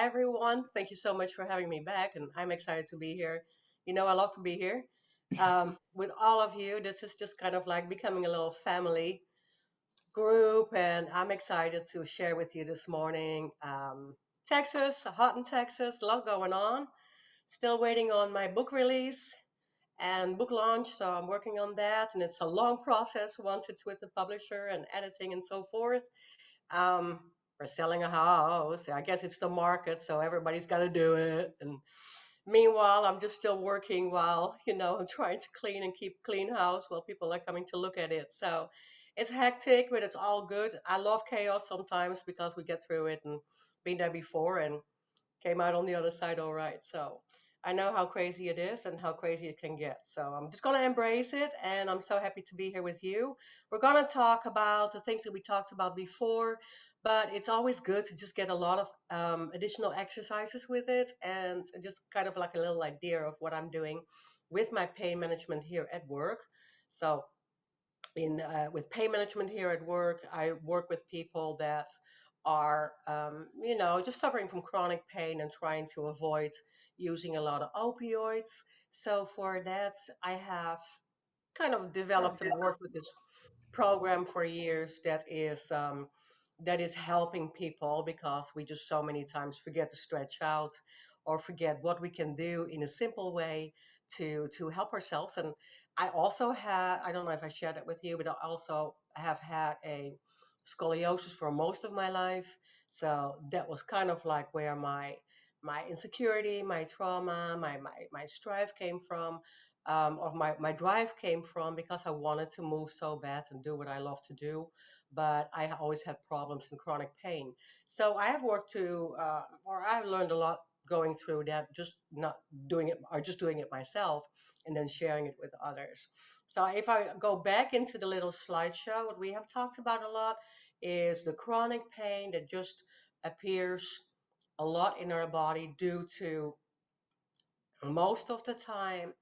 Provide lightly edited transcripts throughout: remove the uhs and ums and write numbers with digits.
everyone. Thank you so much for having me back, and I'm excited to be here. I love to be here with all of you. This is just kind of like becoming a little family group, and I'm excited to share with you this morning. Texas, hot in Texas, a lot going on. Still waiting on my book release and book launch, so I'm working on that, and it's a long process once it's with the publisher and editing and so forth. Um, we're selling a house. I guess it's the market, so everybody's got to do it. And meanwhile, I'm just still working while, I'm trying to clean and keep clean house while people are coming to look at it. So it's hectic, but it's all good. I love chaos sometimes because we get through it and been there before and came out on the other side all right. So I know how crazy it is and how crazy it can get. So I'm just going to embrace it. And I'm so happy to be here with you. We're going to talk about the things that we talked about before, but it's always good to just get a lot of additional exercises with it and just kind of like a little idea of what I'm doing with my pain management here at work. So in with pain management here at work, I work with people that are, just suffering from chronic pain and trying to avoid using a lot of opioids. So for that, I have kind of developed and worked with this program for years that is helping people because we just so many times forget to stretch out or forget what we can do in a simple way to help ourselves. And I don't know if I shared that with you, but I also have had a scoliosis for most of my life. So that was kind of like where my insecurity, my trauma, my strife came from, or my drive came from, because I wanted to move so bad and do what I love to do, but I always had problems and chronic pain. So I have worked or I've learned a lot going through that, just not doing it or just doing it myself and then sharing it with others. So if I go back into the little slideshow, what we have talked about a lot is the chronic pain that just appears a lot in our body due to, most of the time,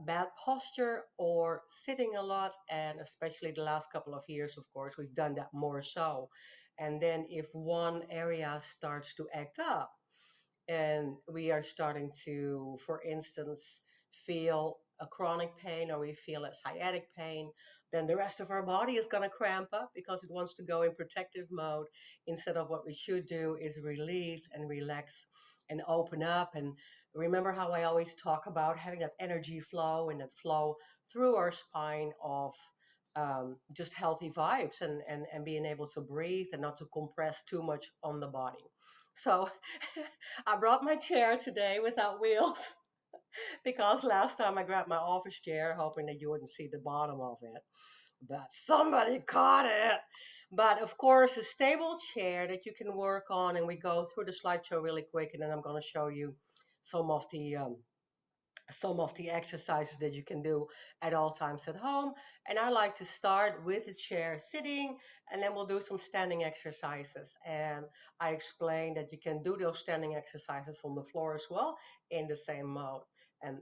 bad posture or sitting a lot. And especially the last couple of years, of course, we've done that more so. And then if one area starts to act up and we are starting to, for instance, feel a chronic pain or we feel a sciatic pain, then the rest of our body is going to cramp up because it wants to go in protective mode, instead of what we should do is release and relax and open up. And remember how I always talk about having that energy flow and that flow through our spine of just healthy vibes, and being able to breathe and not to compress too much on the body. So I brought my chair today without wheels because last time I grabbed my office chair hoping that you wouldn't see the bottom of it, but somebody caught it. But of course, a stable chair that you can work on, and we go through the slideshow really quick, and then I'm going to show you some of the um, some of the exercises that you can do at all times at home. And I like to start with a chair sitting, and then we'll do some standing exercises. And I explain that you can do those standing exercises on the floor as well in the same mode. And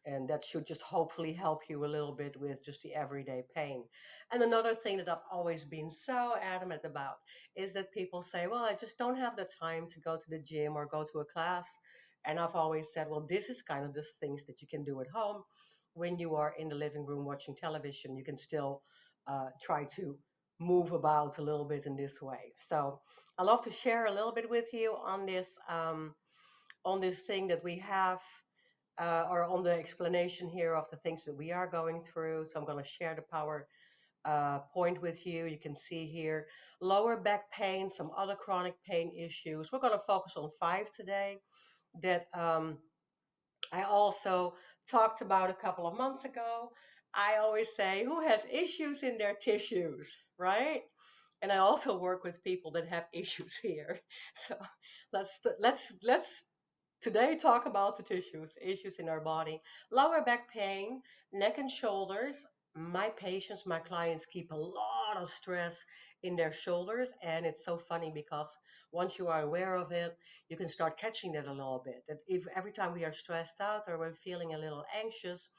and that should just hopefully help you a little bit with just the everyday pain. And another thing that I've always been so adamant about is that people say, well, I just don't have the time to go to the gym or go to a class. And I've always said, well, this is kind of the things that you can do at home. When you are in the living room watching television, you can still try to move about a little bit in this way. So I love to share a little bit with you on this thing that we have, or on the explanation here of the things that we are going through. So I'm going to share the power point with you. You can see here lower back pain, some other chronic pain issues. We're going to focus on five today that I also talked about a couple of months ago. I always say, who has issues in their tissues, right? And I also work with people that have issues here. So let's today talk about the tissues, issues in our body. Lower back pain, neck and shoulders. My patients, my clients keep a lot of stress in their shoulders, and it's so funny because once you are aware of it, you can start catching that a little bit. That if every time we are stressed out or we're feeling a little anxious,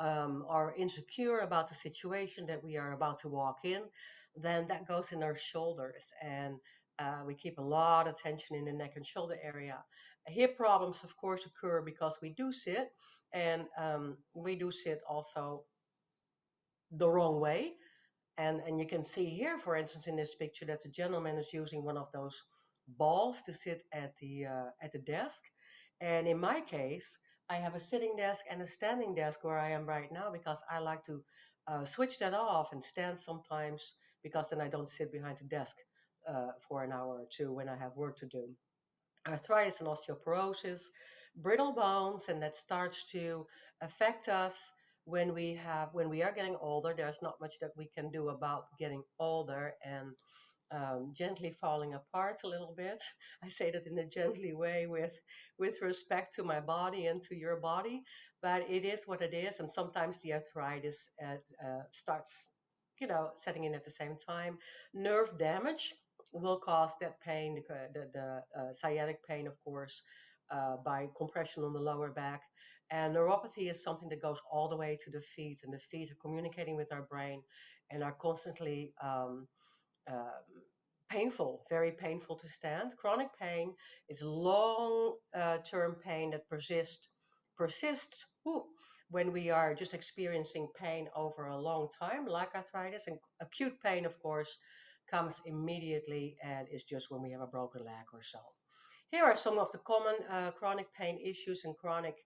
or insecure about the situation that we are about to walk in, then that goes in our shoulders. And We keep a lot of tension in the neck and shoulder area. Hip problems, of course, occur because we do sit, and we do sit also the wrong way. And you can see here, for instance, in this picture, that the gentleman is using one of those balls to sit at the desk. And in my case, I have a sitting desk and a standing desk where I am right now because I like to switch that off and stand sometimes because then I don't sit behind the desk for an hour or two when I have work to do. Arthritis and osteoporosis, brittle bones, and that starts to affect us when we are getting older. There's not much that we can do about getting older and gently falling apart a little bit. I say that in a gently way with respect to my body and to your body, but it is what it is, and sometimes the arthritis starts, setting in at the same time. Nerve damage will cause that pain, the sciatic pain, of course, by compression on the lower back. And neuropathy is something that goes all the way to the feet, and the feet are communicating with our brain and are constantly um, painful, very painful to stand. Chronic pain is long-term pain that persists when we are just experiencing pain over a long time, like arthritis. And acute pain, of course, comes immediately and is just when we have a broken leg or so. Here are some of the common chronic pain issues and chronic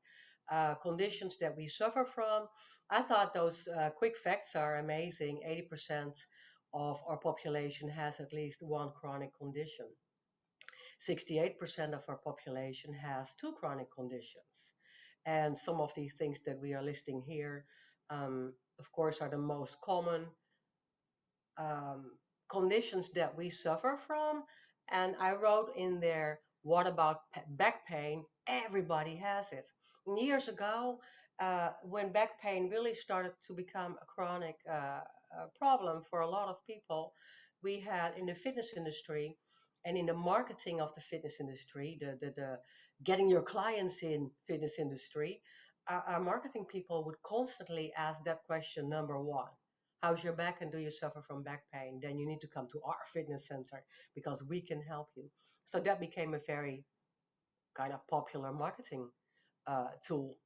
conditions that we suffer from. I thought those quick facts are amazing. 80% of our population has at least one chronic condition. 68% of our population has two chronic conditions. And some of these things that we are listing here, of course, are the most common um, conditions that we suffer from. And I wrote in there, what about back pain? Everybody has it. Years ago, when back pain really started to become a chronic problem for a lot of people, we had in the fitness industry and in the marketing of the fitness industry, the getting your clients in fitness industry, our marketing people would constantly ask that question number one. How's your back and do you suffer from back pain? Then you need to come to our fitness center because we can help you. So that became a very kind of popular marketing tool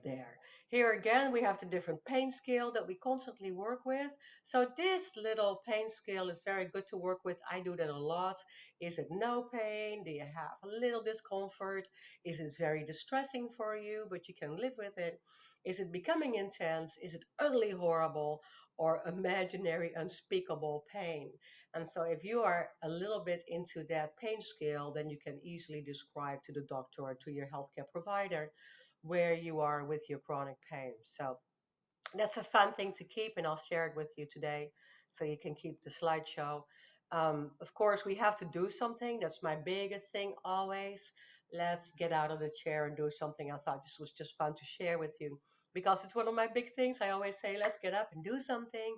there. Here again, we have the different pain scale that we constantly work with. So this little pain scale is very good to work with. I do that a lot. Is it no pain? Do you have a little discomfort? Is it very distressing for you, but you can live with it? Is it becoming intense? Is it utterly horrible or imaginary, unspeakable pain? And so if you are a little bit into that pain scale, then you can easily describe to the doctor or to your healthcare provider where you are with your chronic pain. So that's a fun thing to keep, and I'll share it with you today so you can keep the slideshow. Of course, we have to do something. That's my biggest thing always. Let's get out of the chair and do something. I thought this was just fun to share with you because it's one of my big things. I always say, let's get up and do something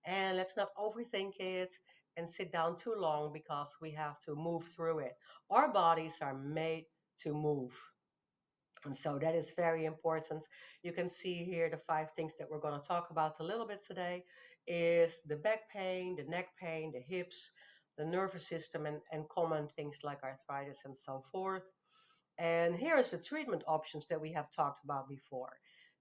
and let's not overthink it and sit down too long because we have to move through it. Our bodies are made to move. And so that is very important. You can see here the five things that we're going to talk about a little bit today is the back pain, the neck pain, the hips, the nervous system, and common things like arthritis and so forth. And here is the treatment options that we have talked about before.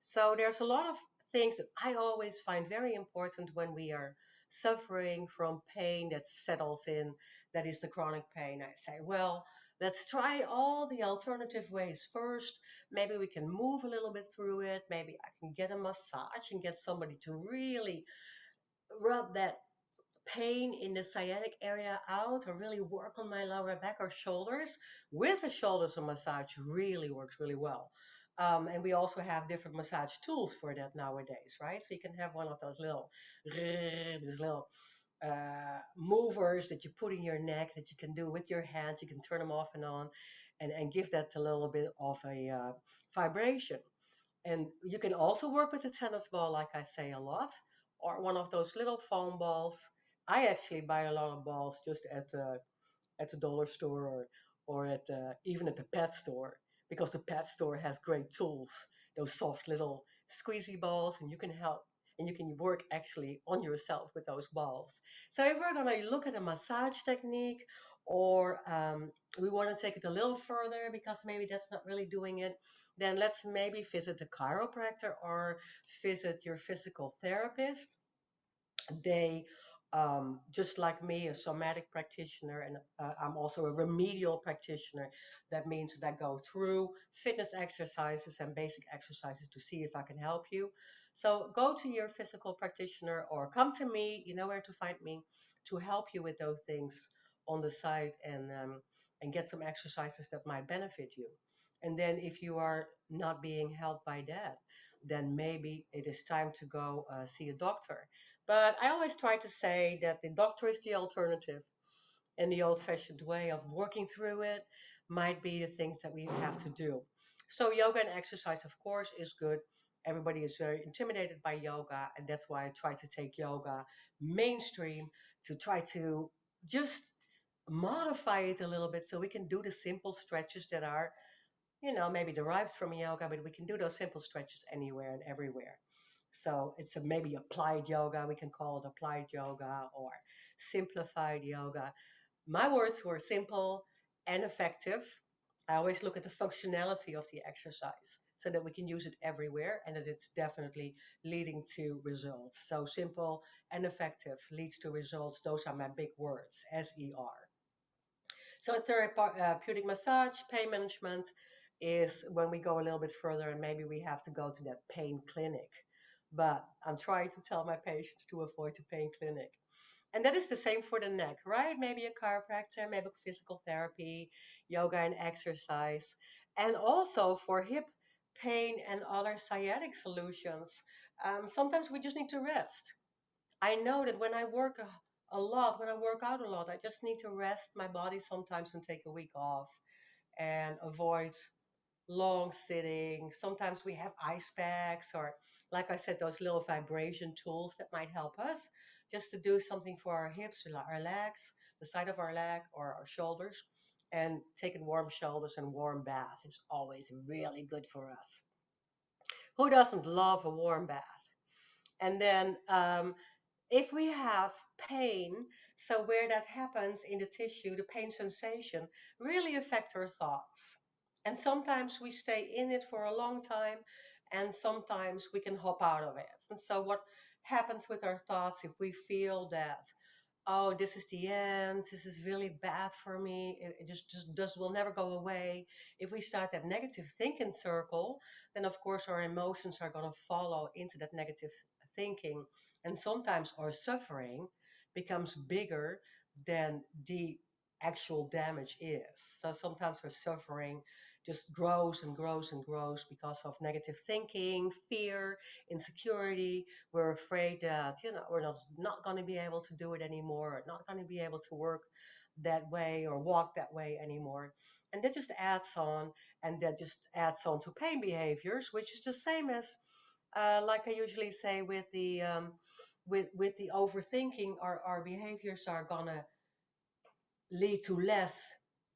So there's a lot of things that I always find very important when we are suffering from pain that settles in, that is the chronic pain. I say, well, let's try all the alternative ways first. Maybe we can move a little bit through it. Maybe I can get a massage and get somebody to really rub that pain in the sciatic area out or really work on my lower back or shoulders. With the shoulders, a massage really works really well. And we also have different massage tools for that nowadays, right? So you can have one of those little, these little movers that you put in your neck that you can do with your hands. You can turn them off and on and give that a little bit of a vibration. And you can also work with a tennis ball, like I say a lot, or one of those little foam balls. I actually buy a lot of balls just at the dollar store or at even at the pet store because the pet store has great tools, those soft little squeezy balls, and you can help and you can work actually on yourself with those balls. So if we're going to look at a massage technique, or we want to take it a little further because maybe that's not really doing it, then let's maybe visit a chiropractor or visit your physical therapist. They, just like me, a somatic practitioner, and I'm also a remedial practitioner. That means that I go through fitness exercises and basic exercises to see if I can help you. So go to your physical practitioner or come to me. You know where to find me to help you with those things on the side, and get some exercises that might benefit you. And then if you are not being helped by that, then maybe it is time to go see a doctor. But I always try to say that the doctor is the alternative, and the old fashioned way of working through it might be the things that we have to do. So, yoga and exercise, of course, is good. Everybody is very intimidated by yoga, and that's why I try to take yoga mainstream to try to just modify it a little bit so we can do the simple stretches that are, maybe derived from yoga, but we can do those simple stretches anywhere and everywhere. So it's maybe applied yoga. We can call it applied yoga or simplified yoga. My words were simple and effective. I always look at the functionality of the exercise so that we can use it everywhere and that it's definitely leading to results. So simple and effective leads to results. Those are my big words, SER. So a therapeutic massage, pain management is when we go a little bit further and maybe we have to go to that pain clinic. But I'm trying to tell my patients to avoid the pain clinic. And that is the same for the neck, right? Maybe a chiropractor, maybe physical therapy, yoga and exercise. And also for hip pain and other sciatic solutions, sometimes we just need to rest. I know that when I work a lot, when I work out a lot, I just need to rest my body sometimes and take a week off and avoid long sitting. Sometimes we have ice packs or, like I said, those little vibration tools that might help us just to do something for our hips, our legs, the side of our leg or our shoulders. And taking warm shoulders and warm bath is always really good for us. Who doesn't love a warm bath? And then if we have pain, so where that happens in the tissue, the pain sensation really affect our thoughts. And sometimes we stay in it for a long time, and sometimes we can hop out of it. And so what happens with our thoughts if we feel that, oh, this is the end, this is really bad for me, it just will never go away. If we start that negative thinking circle, then of course our emotions are going to follow into that negative thinking. And sometimes our suffering becomes bigger than the actual damage is. So sometimes our suffering just grows and grows and grows because of negative thinking, fear, insecurity. We're afraid that, we're not going to be able to do it anymore, or not going to be able to work that way or walk that way anymore. And that just adds on, and that just adds on to pain behaviors, which is the same as, like I usually say, with the overthinking, our behaviors are gonna lead to less.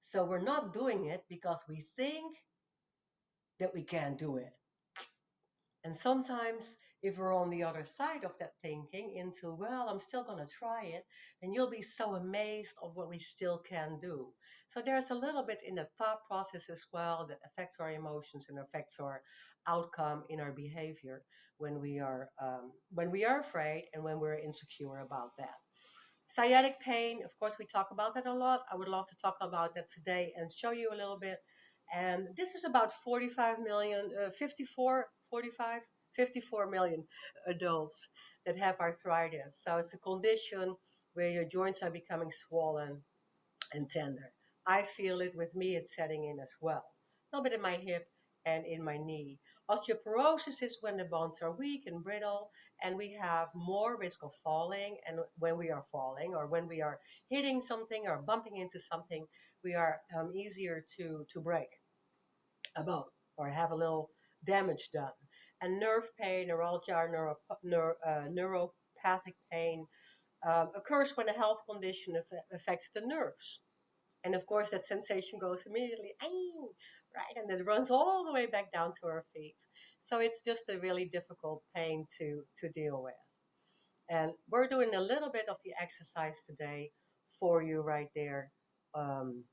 So we're not doing it because we think that we can't do it. And sometimes, if we're on the other side of that thinking into, well, I'm still going to try it, then you'll be so amazed of what we still can do. So there's a little bit in the thought process as well that affects our emotions and affects our outcome in our behavior when we are afraid and when we're insecure about that. Sciatic pain, of course, we talk about that a lot. I would love to talk about that today and show you a little bit. And this is about 45 million, 54, 45, 54 million adults that have arthritis. So it's a condition where your joints are becoming swollen and tender. I feel it with me, it's setting in as well. A little bit in my hip and in my knee. Osteoporosis is when the bones are weak and brittle, and we have more risk of falling. And when we are falling, or when we are hitting something or bumping into something, we are easier to break a bone or have a little damage done. And nerve pain, neuralgia, neuropathic pain occurs when a health condition affects the nerves. And of course, that sensation goes immediately, "Aye," right? And it runs all the way back down to our feet. So it's just a really difficult pain to deal with. And we're doing a little bit of the exercise today for you right there. Um,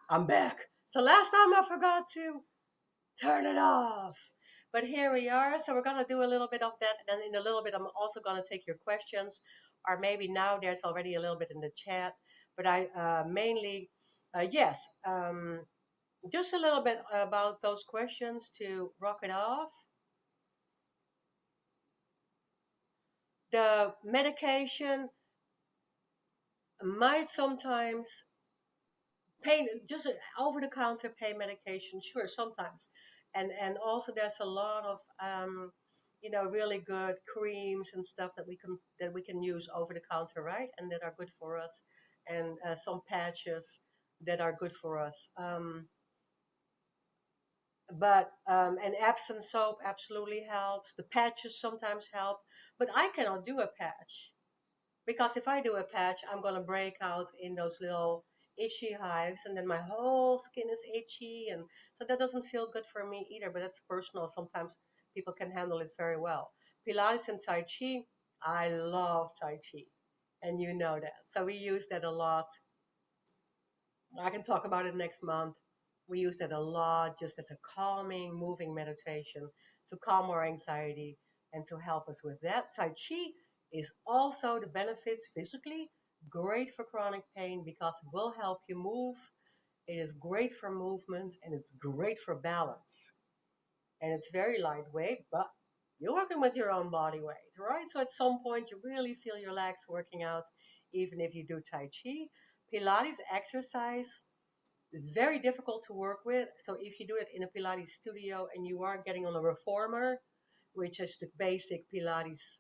I'm back. So last time I forgot to turn it off. But here we are. So we're going to do a little bit of that. And then in a little bit, I'm also going to take your questions. Or maybe now there's already a little bit in the chat. But I mainly, yes, just a little bit about those questions to rock it off. The medication might sometimes pain, just over the counter pain medication, sure, sometimes. And also there's a lot of really good creams and stuff that we can use over the counter, right? And that are good for us. And some patches that are good for us. But and Epsom soap absolutely helps. The patches sometimes help, but I cannot do a patch. Because if I do a patch, I'm going to break out in those little itchy hives, and then my whole skin is itchy. And so that doesn't feel good for me either, but that's personal. Sometimes people can handle it very well. Pilates and Tai Chi, I love Tai Chi, and you know that. So we use that a lot. I can talk about it next month. We use that a lot just as a calming, moving meditation to calm our anxiety and to help us with that. Tai Chi is also the benefits physically great for chronic pain because it will help you move. It is great for movement and it's great for balance. And it's very lightweight, but you're working with your own body weight, right? So at some point, you really feel your legs working out, even if you do Tai Chi. Pilates exercise very difficult to work with. So if you do it in a Pilates studio and you are getting on a reformer, which is the basic Pilates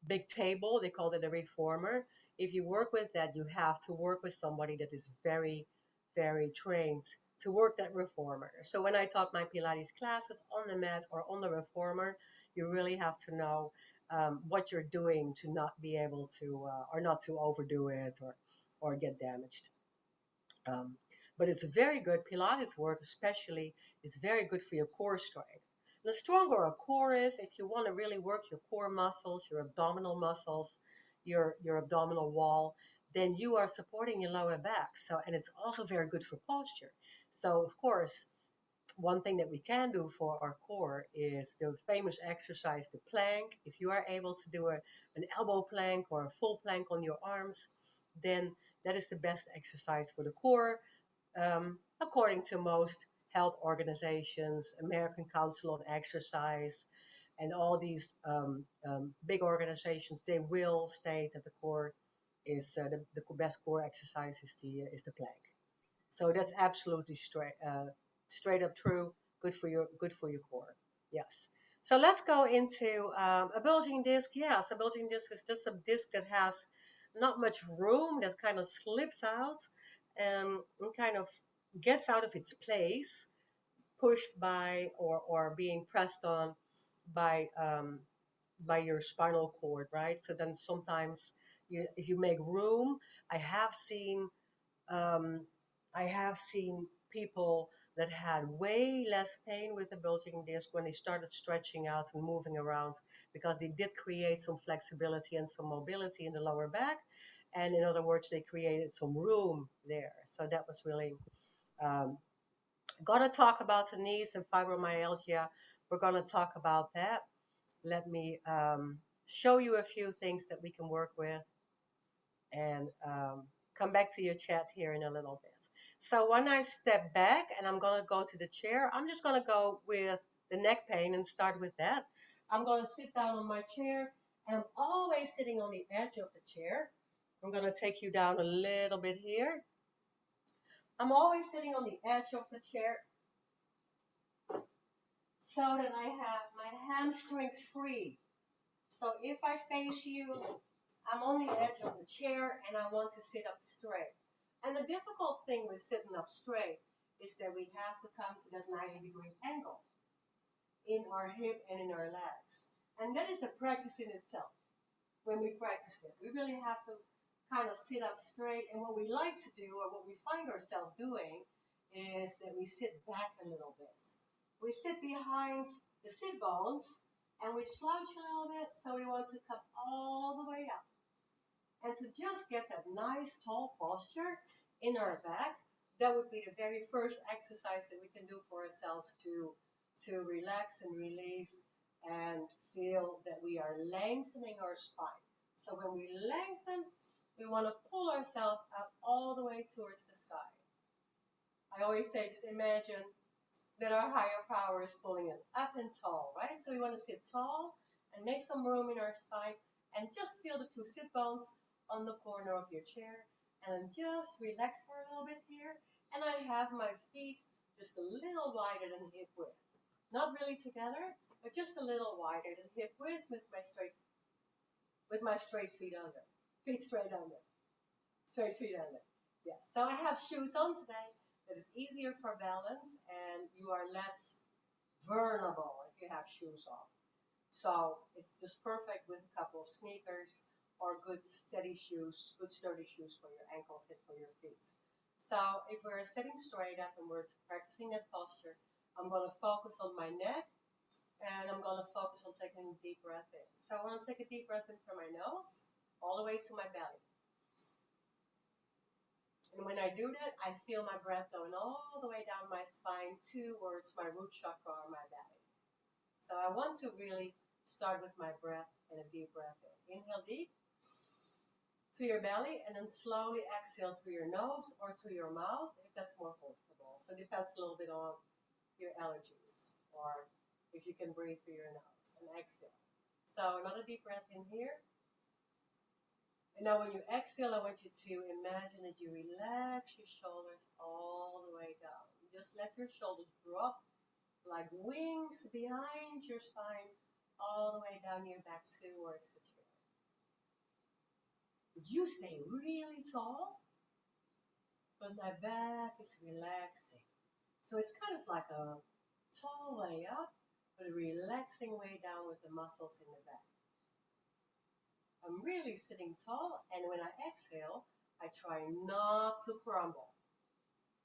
big table, they call it a reformer. If you work with that, you have to work with somebody that is very, very trained to work that reformer. So when I taught my Pilates classes on the mat or on the reformer, you really have to know what you're doing to not be able to or not to overdo it or get damaged. Um, but it's very good. Pilates work, especially, is very good for your core strength. The stronger a core is, if you want to really work your core muscles, your abdominal wall, then you are supporting your lower back. So, and it's also very good for posture. So, of course, one thing that we can do for our core is the famous exercise, the plank. If you are able to do an elbow plank or a full plank on your arms, then that is the best exercise for the core, according to most health organizations, American Council on Exercise, and all these big organizations. They will state that the core is the best core exercise is the plank. So that's absolutely straight up true. Good for your core. Yes. So let's go into a bulging disc. Yes, a bulging disc is just a disc that has not much room, that kind of slips out and kind of gets out of its place, pushed by or being pressed on by by your spinal cord, right? So then sometimes if you make room, I have seen um, I have seen people that had way less pain with the bulging disc when they started stretching out and moving around because they did create some flexibility and some mobility in the lower back. And in other words, they created some room there. So that was really um, gonna talk about the knees and fibromyalgia. We're gonna talk about that. Let me show you a few things that we can work with and come back to your chat here in a little bit. So when I step back and I'm going to go to the chair, I'm just going to go with the neck pain and start with that. I'm going to sit down on my chair and I'm always sitting on the edge of the chair. I'm going to take you down a little bit here. I'm always sitting on the edge of the chair so that I have my hamstrings free. So if I face you, I'm on the edge of the chair and I want to sit up straight. And the difficult thing with sitting up straight is that we have to come to that 90-degree angle in our hip and in our legs. And that is a practice in itself when we practice it. We really have to kind of sit up straight. And what we like to do, or what we find ourselves doing, is that we sit back a little bit. We sit behind the sit bones and we slouch a little bit. So we want to come all the way up. And to just get that nice tall posture in our back, that would be the very first exercise that we can do for ourselves to relax and release and feel that we are lengthening our spine. So when we lengthen, we want to pull ourselves up all the way towards the sky. I always say, just imagine that our higher power is pulling us up and tall, right? So we want to sit tall and make some room in our spine and just feel the two sit bones on the corner of your chair and just relax for a little bit here. And I have my feet just a little wider than hip width. Not really together, but just a little wider than hip width with my straight feet under. Feet straight under. Straight feet under. Yes. So I have shoes on today that is easier for balance and you are less vulnerable if you have shoes on. So it's just perfect with a couple of sneakers or good steady shoes, good sturdy shoes for your ankles and for your feet. So if we're sitting straight up and we're practicing that posture, I'm going to focus on my neck and I'm going to focus on taking a deep breath in. So I want to take a deep breath in through my nose all the way to my belly. And when I do that, I feel my breath going all the way down my spine towards my root chakra or my belly. So I want to really start with my breath and a deep breath in. Inhale deep to your belly and then slowly exhale through your nose or through your mouth if that's more comfortable. So it depends a little bit on your allergies or if you can breathe through your nose and exhale. So another deep breath in here. And now when you exhale, I want you to imagine that you relax your shoulders all the way down. Just let your shoulders drop like wings behind your spine all the way down your back towards the chair. You stay really tall, but my back is relaxing. So it's kind of like a tall way up, but a relaxing way down with the muscles in the back. I'm really sitting tall, and when I exhale, I try not to crumble.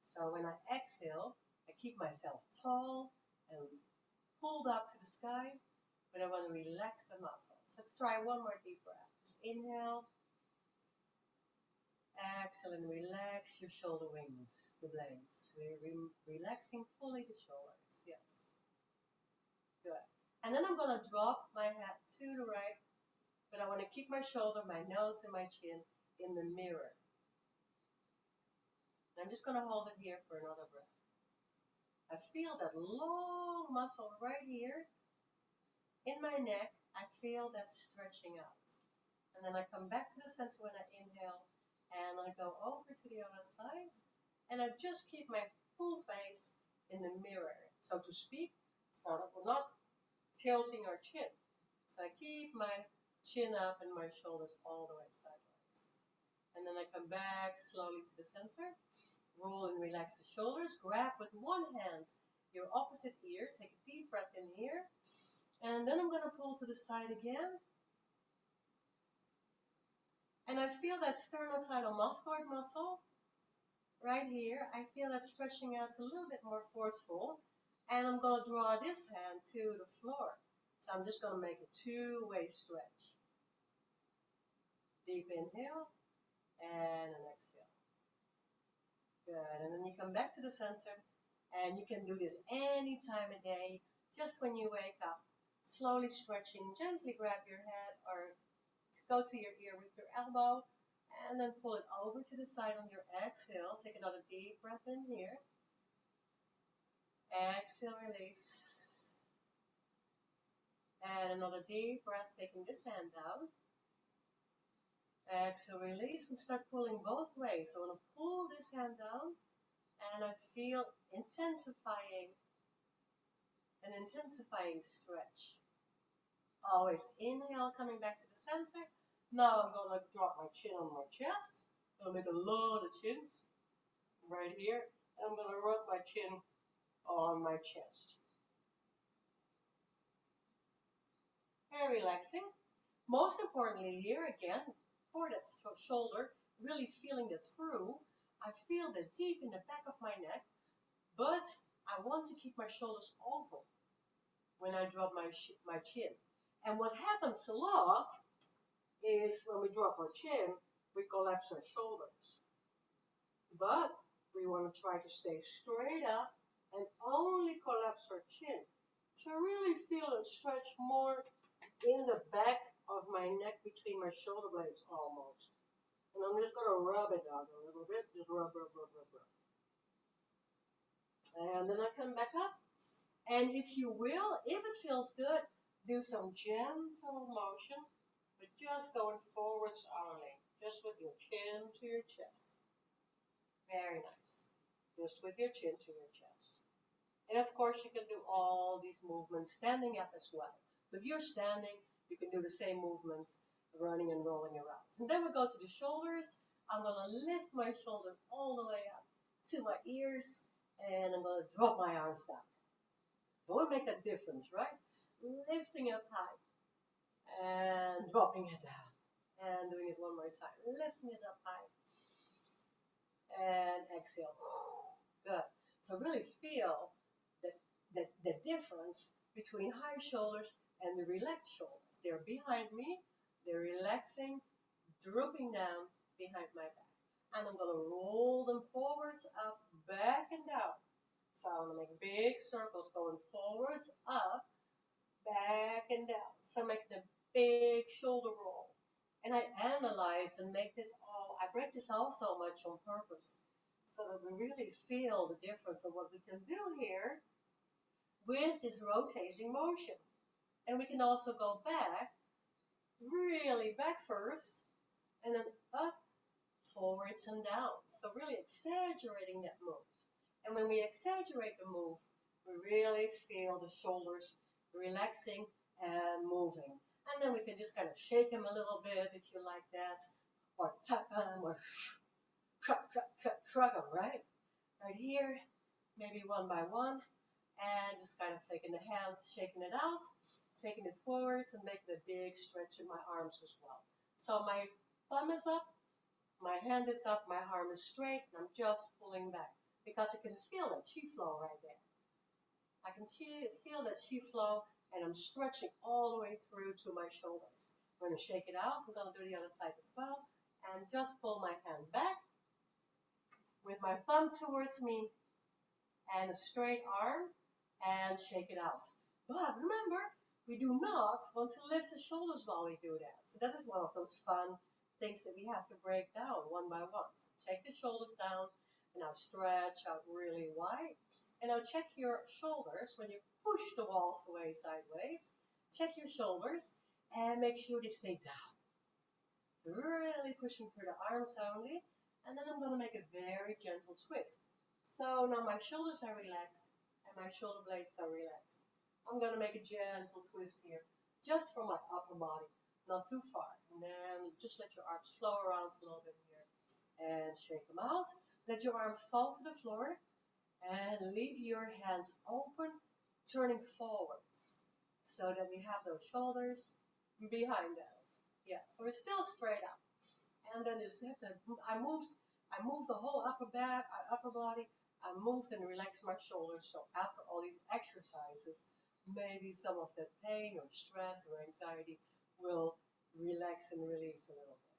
So when I exhale, I keep myself tall and pulled up to the sky, but I want to relax the muscles. Let's try one more deep breath. Just inhale, exhale, and relax your shoulder wings, the blades. We're relaxing fully the shoulders. Yes. Good. And then I'm going to drop my head to the right, but I want to keep my shoulder, my nose, and my chin in the mirror. And I'm just going to hold it here for another breath. I feel that long muscle right here in my neck. I feel that stretching out. And then I come back to the center when I inhale, and I go over to the other side, and I just keep my full face in the mirror, so to speak, sort of not tilting our chin. So I keep my chin up and my shoulders all the way sideways. And then I come back slowly to the center, roll and relax the shoulders, grab with one hand your opposite ear, take a deep breath in here, and then I'm going to pull to the side again. And I feel that sternocleidomastoid muscle right here. I feel that stretching out a little bit more forceful. And I'm going to draw this hand to the floor. So I'm just going to make a two-way stretch. Deep inhale and an exhale. Good. And then you come back to the center. And you can do this any time of day, just when you wake up. Slowly stretching, gently grab your head or go to your ear with your elbow and then pull it over to the side on your exhale. Take another deep breath in here. Exhale, release. And another deep breath, taking this hand down. Exhale, release, and start pulling both ways. So I'm going to pull this hand down, and I feel an intensifying stretch. Always inhale, coming back to the center. Now I'm going to drop my chin on my chest. I'm going to make a lot of chins right here. I'm going to rub my chin on my chest. Very relaxing. Most importantly here, again, for that shoulder, really feeling that through. I feel that deep in the back of my neck, but I want to keep my shoulders open when I drop my chin. And what happens a lot is when we drop our chin, we collapse our shoulders. But we want to try to stay straight up and only collapse our chin. So I really feel it stretch more in the back of my neck between my shoulder blades almost. And I'm just going to rub it out a little bit. Just rub, rub, rub, rub, rub. And then I come back up. And if you will, if it feels good, do some gentle motion, but just going forwards only. Just with your chin to your chest. Very nice. Just with your chin to your chest. And of course, you can do all these movements standing up as well. So if you're standing, you can do the same movements running and rolling around. And then we go to the shoulders. I'm going to lift my shoulders all the way up to my ears, and I'm going to drop my arms down. It will make a difference, right? Lifting up high and dropping it down. And doing it one more time. Lifting it up high and exhale. Good. So really feel the difference between high shoulders and the relaxed shoulders. They're behind me, they're relaxing, drooping down behind my back. And I'm going to roll them forwards, up, back, and down. So I'm going to make big circles going forwards, up, back, and down. So make the big shoulder roll. And I analyze and make this all, I break this all so much on purpose so that we really feel the difference of what we can do here with this rotating motion. And we can also go back, really back first, and then up, forwards, and down. So really exaggerating that move. And when we exaggerate the move, we really feel the shoulders relaxing and moving. And then we can just kind of shake them a little bit if you like that, or tuck them, or shrug them, right? Right here, maybe one by one. And just kind of taking the hands, shaking it out, taking it forwards, and making a big stretch in my arms as well. So my thumb is up, my hand is up, my arm is straight, and I'm just pulling back because I can feel that chi flow right there. I can feel that chi flow, and I'm stretching all the way through to my shoulders. I'm going to shake it out. I'm going to do the other side as well, and just pull my hand back with my thumb towards me and a straight arm. And shake it out. But remember, we do not want to lift the shoulders while we do that. So that is one of those fun things that we have to break down one by one. So take the shoulders down, and now stretch out really wide. And now check your shoulders when you push the walls away sideways. Check your shoulders and make sure they stay down. Really pushing through the arms only. And then I'm going to make a very gentle twist. So now my shoulders are relaxed. My shoulder blades are relaxed. I'm going to make a gentle twist here, just for my upper body, not too far. And then just let your arms flow around a little bit here. And shake them out. Let your arms fall to the floor. And leave your hands open, turning forwards. So that we have those shoulders behind us. Yeah, so we're still straight up. And then just hit I moved the whole upper body. I moved and relaxed my shoulders. So after all these exercises, maybe some of that pain or stress or anxiety will relax and release a little bit.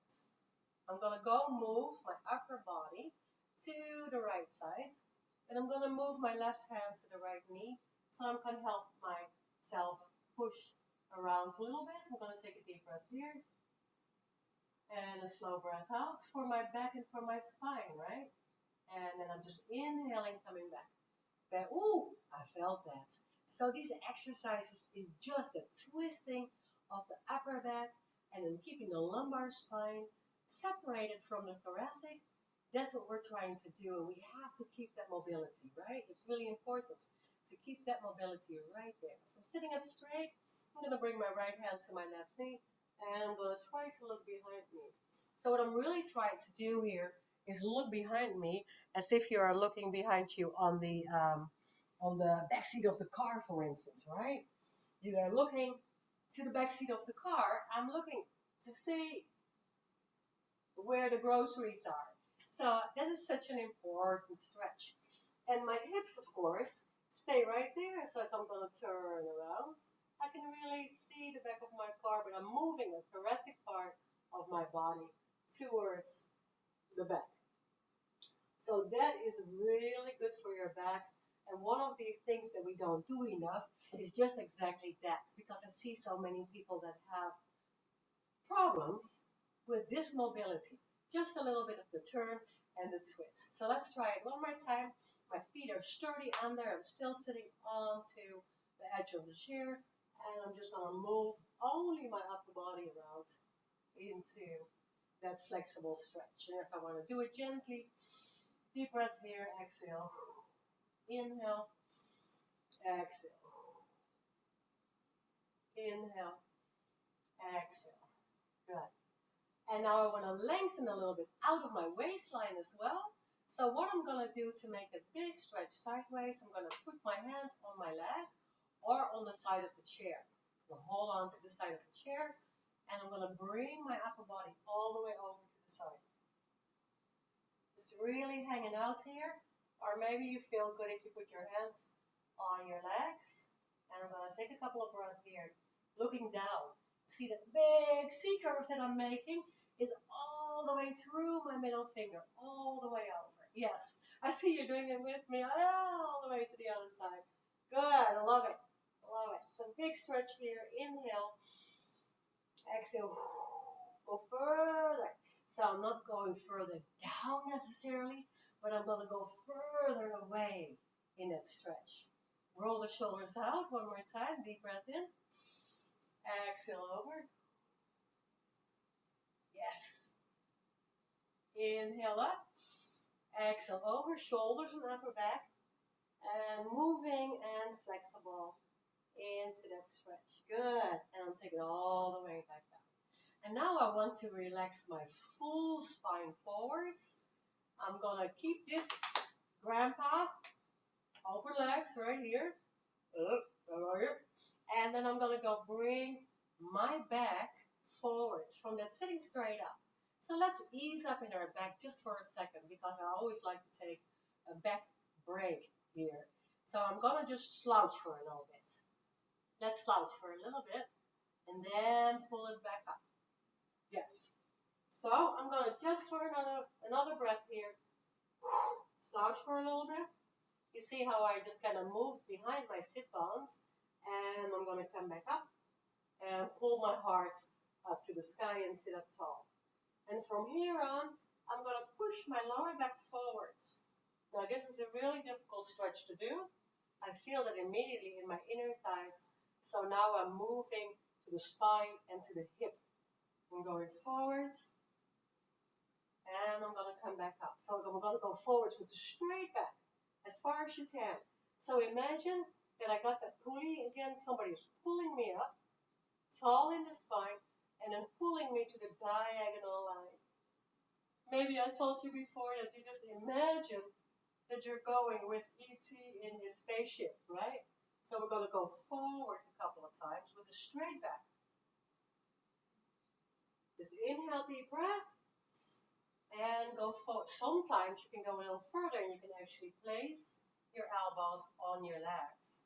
I'm going to go move my upper body to the right side. And I'm going to move my left hand to the right knee. So I'm going to help myself push around a little bit. I'm going to take a deep breath here. And a slow breath out for my back and for my spine, right? And then I'm just inhaling, coming back. Ooh, I felt that. So these exercises is just the twisting of the upper back and then keeping the lumbar spine separated from the thoracic. That's what we're trying to do. And we have to keep that mobility, right? It's really important to keep that mobility right there. So sitting up straight, I'm going to bring my right hand to my left knee and I'm going to try to look behind me. So what I'm really trying to do here is look behind me as if you are looking behind you on the back seat of the car, for instance, right? You are looking to the back seat of the car. I'm looking to see where the groceries are. So this is such an important stretch. And my hips, of course, stay right there. So if I'm going to turn around, I can really see the back of my car, but I'm moving the thoracic part of my body towards the back. So that is really good for your back. And one of the things that we don't do enough is just exactly that, because I see so many people that have problems with this mobility. Just a little bit of the turn and the twist. So let's try it one more time. My feet are sturdy under. I'm still sitting onto the edge of the chair. And I'm just going to move only my upper body around into that flexible stretch. And if I want to do it gently, deep breath here, exhale. Inhale, exhale. Inhale, exhale. Good. And now I want to lengthen a little bit out of my waistline as well. So what I'm going to do to make a big stretch sideways, I'm going to put my hands on my leg or on the side of the chair. I'm going to hold on to the side of the chair, and I'm going to bring my upper body all the way over to the side. Just really hanging out here. Or maybe you feel good if you put your hands on your legs. And I'm going to take a couple of breaths here, looking down. See that big C curve that I'm making is all the way through my middle finger, all the way over. Yes, I see you doing it with me, all the way to the other side. Good, I love it. I love it. So big stretch here. Inhale, exhale, go further. So I'm not going further down necessarily, but I'm going to go further away in that stretch. Roll the shoulders out one more time. Deep breath in. Exhale over. Yes. Inhale up. Exhale over. Shoulders and upper back. And moving and flexible into that stretch. Good. And I'll take it all the way back down. And now I want to relax my full spine forwards. I'm going to keep this grandpa open legs right here. And then I'm going to go bring my back forwards from that sitting straight up. So let's ease up in our back just for a second, because I always like to take a back break here. So I'm going to just slouch for a little bit. Let's slouch for a little bit and then pull it back up. Yes. So I'm going to just for another breath here. Slouch for a little bit. You see how I just kind of moved behind my sit bones, and I'm going to come back up and pull my heart up to the sky and sit up tall. And from here on, I'm going to push my lower back forwards. Now this is a really difficult stretch to do. I feel that immediately in my inner thighs. So now I'm moving to the spine and to the hip. I'm going forwards, and I'm going to come back up. So I'm going to go forwards with the straight back as far as you can. So imagine that I got that pulley again. Somebody is pulling me up, tall in the spine, and then pulling me to the diagonal line. Maybe I told you before that you just imagine that you're going with E.T. in his spaceship, right? So we're going to go forward a couple of times with a straight back. Just inhale, deep breath, and go forward. Sometimes you can go a little further and you can actually place your elbows on your legs.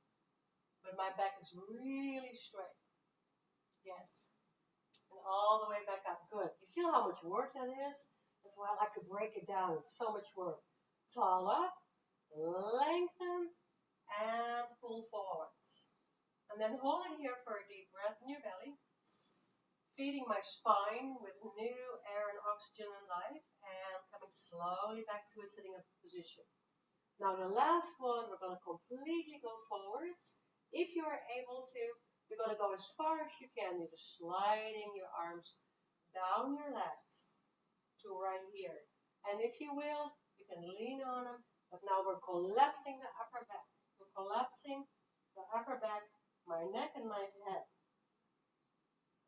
But my back is really straight. Yes. And all the way back up. Good. You feel how much work that is? That's why I like to break it down. It's so much work. Tall up, lengthen, and pull forwards. And then hold it here for a deep breath in your belly. Feeding my spine with new air and oxygen and life, and coming slowly back to a sitting up position. Now the last one, we're going to completely go forwards. If you are able to, you're going to go as far as you can. You're just sliding your arms down your legs to right here. And if you will, you can lean on them, but now we're collapsing the upper back. We're collapsing the upper back, my neck and my head.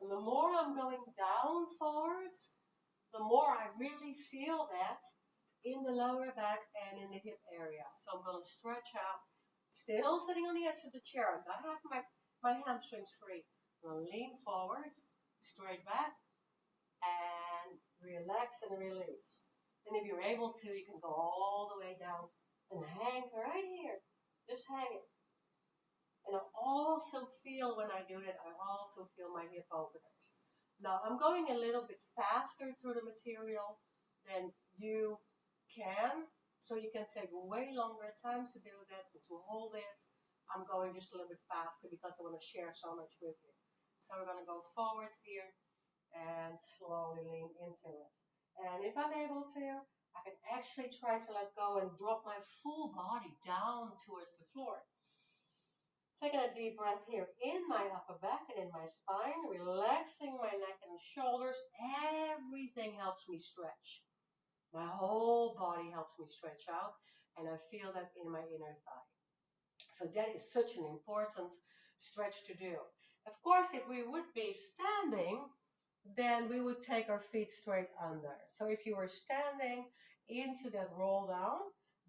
And the more I'm going down forwards, the more I really feel that in the lower back and in the hip area. So I'm going to stretch out, still sitting on the edge of the chair. I've got to have my hamstrings free. I'm going to lean forward, straight back, and Relax and release. And if you're able to, you can go all the way down and hang right here. Just hang it. And I also feel when I do that, I also feel my hip openers. Now I'm going a little bit faster through the material than you can. So you can take way longer time to do that and to hold it. I'm going just a little bit faster because I want to share so much with you. So we're going to go forwards here and slowly lean into it. And if I'm able to, I can actually try to let go and drop my full body down towards the floor. Taking a deep breath here in my upper back and in my spine, relaxing my neck and shoulders. Everything helps me stretch. My whole body helps me stretch out, and I feel that in my inner thigh. So that is such an important stretch to do. Of course, if we would be standing, then we would take our feet straight under. So if you were standing into that roll down,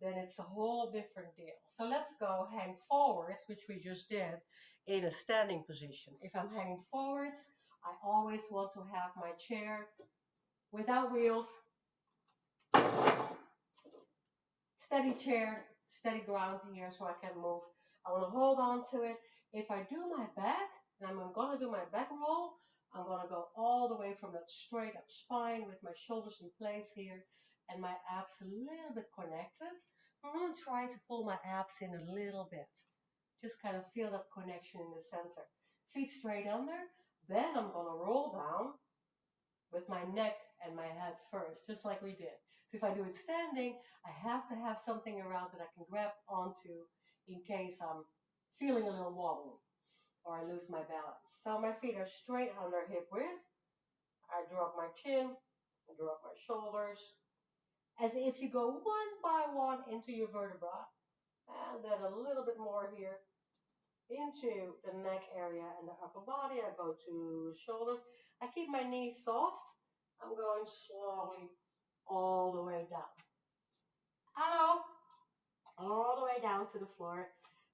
then it's a whole different deal. So let's go hang forwards, which we just did in a standing position. If I'm hanging forwards, I always want to have my chair without wheels, steady chair, steady ground here so I can move. I want to hold on to it. If I do my back, and I'm going to do my back roll, I'm going to go all the way from that straight up spine with my shoulders in place here and my abs a little bit connected. I'm going to try to pull my abs in a little bit. Just kind of feel that connection in the center. Feet straight under. Then I'm going to roll down with my neck and my head first, just like we did. So if I do it standing, I have to have something around that I can grab onto in case I'm feeling a little wobbly or I lose my balance. So my feet are straight under hip width. I drop my chin, I drop my shoulders, as if you go one by one into your vertebra, and then a little bit more here into the neck area and the upper body. I go to shoulders. I keep my knees soft. I'm going slowly all the way down. Hello, all the way down to the floor.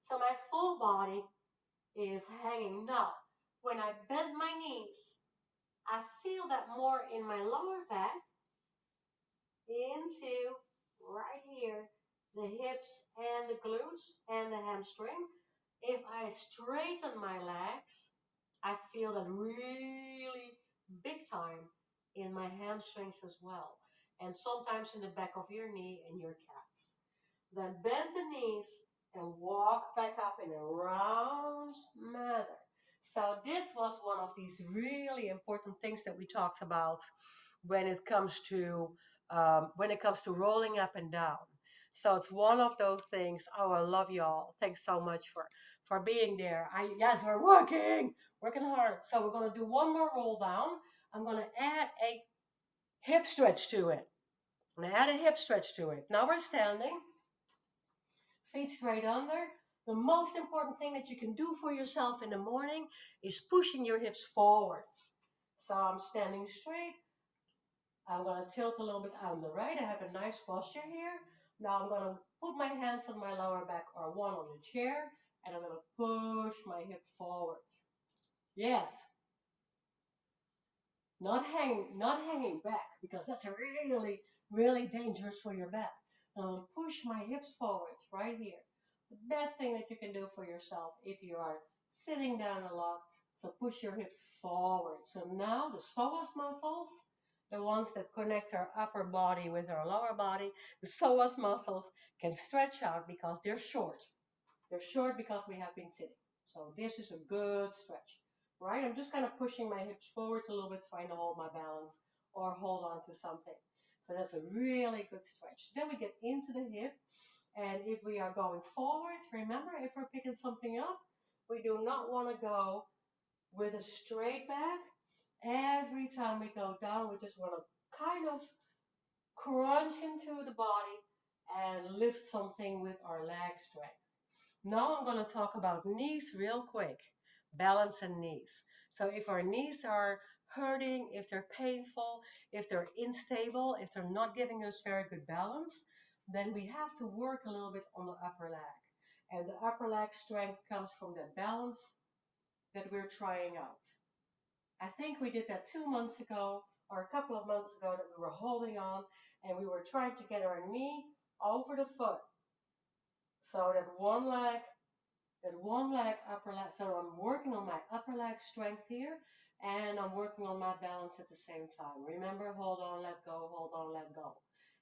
So my full body is hanging. Now, when I bend my knees, I feel that more in my lower back, into right here, the hips and the glutes and the hamstring. If I straighten my legs, I feel that really big time in my hamstrings as well. And sometimes in the back of your knee and your calves. Then bend the knees and walk back up in a round manner. So this was one of these really important things that we talked about when it comes to rolling up and down. So it's one of those things. Oh, I love y'all. Thanks so much for being there. Yes, we're working hard. So we're gonna do one more roll down. I'm gonna add a hip stretch to it. I'm gonna add a hip stretch to it. Now we're standing, feet straight under. The most important thing that you can do for yourself in the morning is pushing your hips forwards. So I'm standing straight. I'm going to tilt a little bit on the right. I have a nice posture here. Now I'm going to put my hands on my lower back or one on the chair, and I'm going to push my hip forward. Yes, not hanging back because that's really, really dangerous for your back. Push my hips forwards right here. The best thing that you can do for yourself if you are sitting down a lot. So push your hips forward. So now the psoas muscles, the ones that connect our upper body with our lower body, the psoas muscles can stretch out because they're short. They're short because we have been sitting. So this is a good stretch, right? I'm just kind of pushing my hips forward a little bit, trying to hold my balance or hold on to something. So that's a really good stretch. Then we get into the hip. And if we are going forward, remember, if we're picking something up, we do not want to go with a straight back. Every time we go down, we just want to kind of crunch into the body and lift something with our leg strength. Now I'm going to talk about knees real quick. Balance and knees. So if our knees are hurting, if they're painful, if they're unstable, if they're not giving us very good balance, then we have to work a little bit on the upper leg. And the upper leg strength comes from the balance that we're trying out. I think we did that 2 months ago or a couple of months ago that we were holding on and we were trying to get our knee over the foot. So that one leg, upper leg. So I'm working on my upper leg strength here and I'm working on my balance at the same time. Remember, hold on, let go, hold on, let go.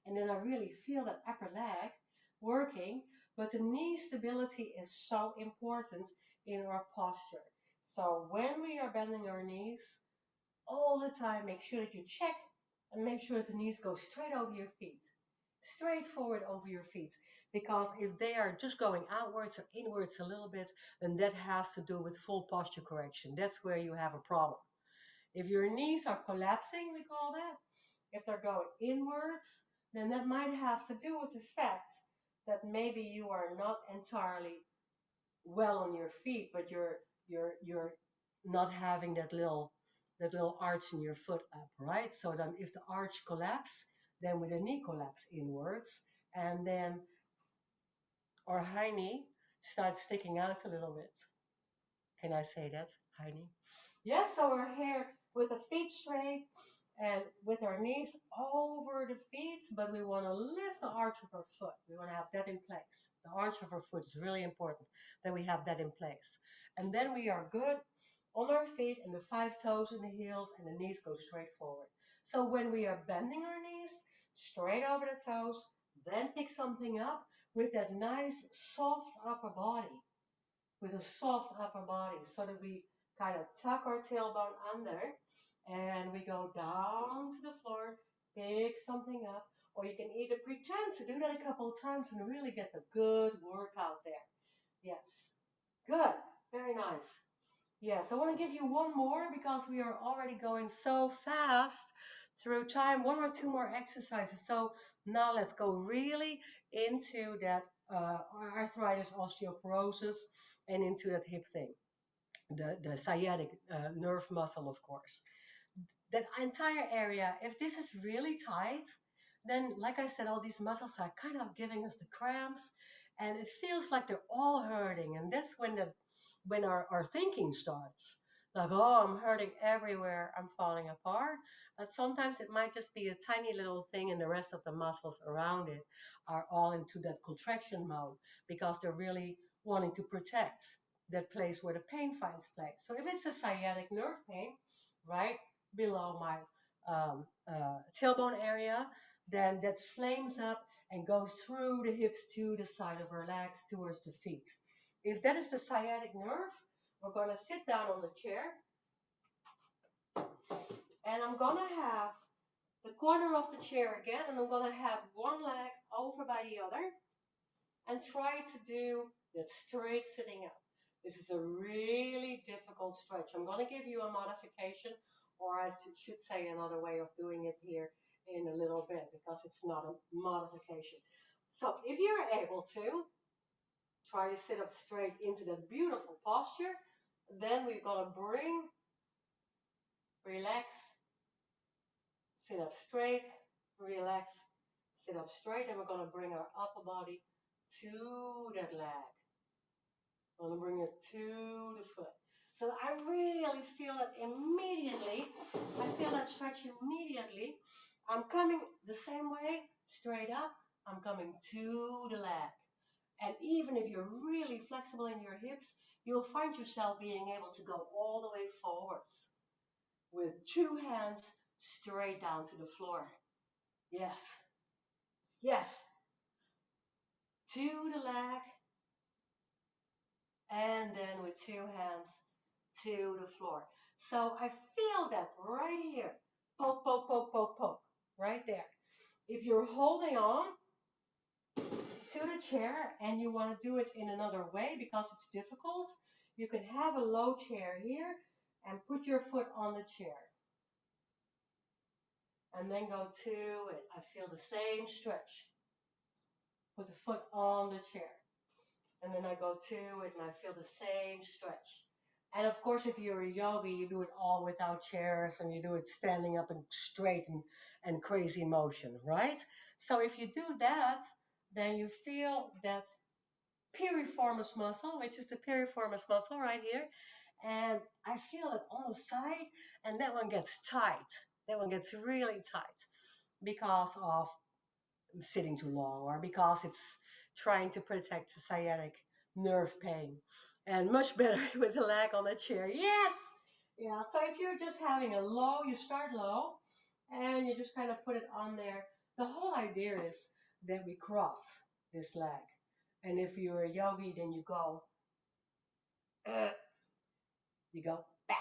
And then I really feel that upper leg working, but the knee stability is so important in our posture. So when we are bending our knees, all the time, make sure that you check and make sure that the knees go straight over your feet. Straight forward over your feet. Because if they are just going outwards or inwards a little bit, then that has to do with full posture correction. That's where you have a problem. If your knees are collapsing, we call that, if they're going inwards, then that might have to do with the fact that maybe you are not entirely well on your feet, but you're not having that little arch in your foot up, right? So then if the arch collapse, then with the knee collapse inwards, and then our high knee starts sticking out a little bit. Can I say that? High knee? Yes, so we're here with the feet straight and with our knees over the feet, but we want to lift the arch of our foot. We want to have that in place. The arch of our foot is really important that we have that in place. And then we are good on our feet and the five toes and the heels and the knees go straight forward. So when we are bending our knees straight over the toes, then pick something up with that nice soft upper body, with a soft upper body so that we kind of tuck our tailbone under and we go down to the floor, pick something up, or you can either pretend to do that a couple of times and really get the good workout there. Yes, good, very nice. Yes, I want to give you one more because we are already going so fast through time. One or two more exercises. So now let's go really into that arthritis, osteoporosis, and into that hip thing, the sciatic nerve muscle, of course. That entire area, if this is really tight, then like I said, all these muscles are kind of giving us the cramps and it feels like they're all hurting. And that's when our thinking starts. Like, oh, I'm hurting everywhere, I'm falling apart. But sometimes it might just be a tiny little thing and the rest of the muscles around it are all into that contraction mode because they're really wanting to protect that place where the pain finds place. So if it's a sciatic nerve pain, right below my tailbone area, then that flames up and goes through the hips to the side of our legs towards the feet. If that is the sciatic nerve, we're going to sit down on the chair and I'm going to have the corner of the chair again and I'm going to have one leg over by the other and try to do that straight sitting up. This is a really difficult stretch. I'm going to give you a modification, or I should say another way of doing it here in a little bit because it's not a modification. So if you're able to, try to sit up straight into that beautiful posture. Then we're going to bring, relax, sit up straight, relax, sit up straight, and we're going to bring our upper body to that leg. I'm going to bring it to the foot. So I really feel it immediately. I feel that stretch immediately. I'm coming the same way, straight up. I'm coming to the leg. And even if you're really flexible in your hips, you'll find yourself being able to go all the way forwards with two hands straight down to the floor. Yes. Yes. To the leg. And then with two hands to the floor. So I feel that right here. Poke, poke, poke, poke, poke. Right there. If you're holding on to the chair and you want to do it in another way because it's difficult, you can have a low chair here and put your foot on the chair. And then go to it. I feel the same stretch. Put the foot on the chair. And then I go to it and I feel the same stretch. And of course, if you're a yogi, you do it all without chairs and you do it standing up and straight and crazy motion, right? So if you do that, then you feel that piriformis muscle, which is the piriformis muscle right here. And I feel it on the side and that one gets tight. That one gets really tight because of sitting too long or because it's trying to protect the sciatic nerve pain. And much better with the leg on the chair. Yes! Yeah, so if you're just having a low, you start low and you just kind of put it on there. The whole idea is that we cross this leg. And if you're a yogi, then uh, you go back.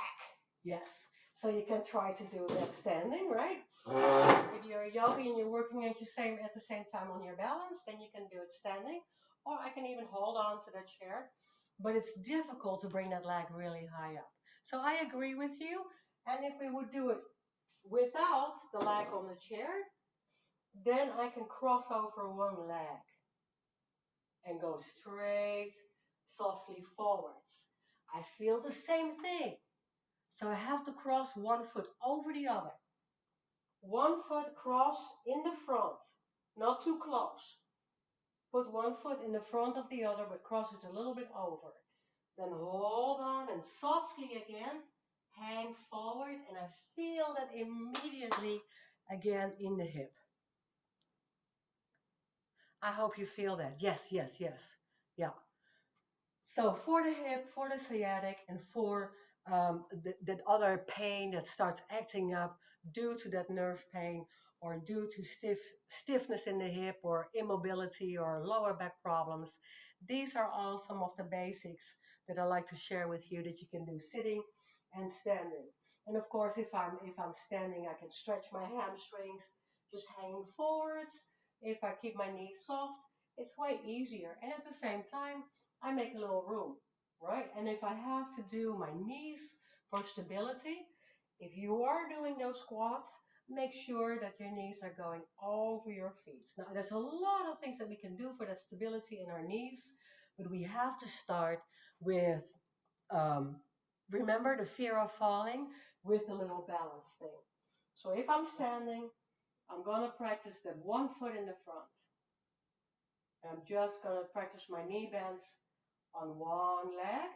Yes. So you can try to do that standing, right? If you're a yogi and you're working at the same time on your balance, then you can do it standing. Or I can even hold on to the chair. But it's difficult to bring that leg really high up. So I agree with you. And if we would do it without the leg on the chair, then I can cross over one leg and go straight, softly forwards. I feel the same thing. So I have to cross one foot over the other. One foot cross in the front, not too close. Put one foot in the front of the other, but cross it a little bit over. Then hold on and softly again, hang forward, and I feel that immediately again in the hip. I hope you feel that. Yes, yes, yes. Yeah. So for the hip, for the sciatic, and for that other pain that starts acting up due to that nerve pain or due to stiffness in the hip or immobility or lower back problems, these are all some of the basics that I like to share with you that you can do sitting and standing. And of course, if I'm standing, I can stretch my hamstrings just hanging forwards. If I keep my knees soft, it's way easier. And at the same time, I make a little room, right? And if I have to do my knees for stability, if you are doing those squats, make sure that your knees are going over your feet. Now, there's a lot of things that we can do for that stability in our knees, but we have to start with, um, remember the fear of falling with the little balance thing. So if I'm standing, I'm going to practice that one foot in the front. I'm just going to practice my knee bends on one leg,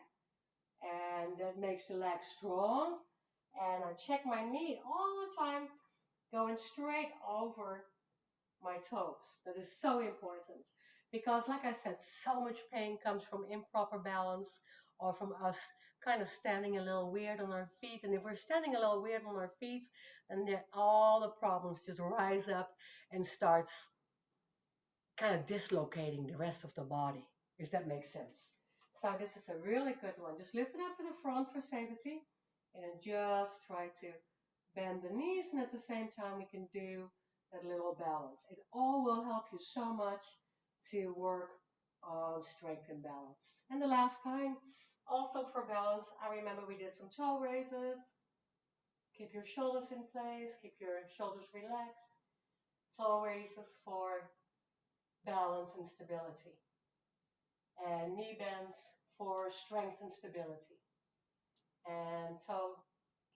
and that makes the leg strong. And I check my knee all the time, going straight over my toes. That is so important because, like I said, so much pain comes from improper balance or from us kind of standing a little weird on our feet. And if we're standing a little weird on our feet, then all the problems just rise up and starts kind of dislocating the rest of the body, if that makes sense. So this is a really good one. Just lift it up to the front for safety and just try to bend the knees, and at the same time we can do that little balance. It all will help you so much to work on strength and balance. And the last kind, also for balance, I remember we did some toe raises. Keep your shoulders in place, keep your shoulders relaxed. Toe raises for balance and stability, and knee bends for strength and stability, and toe,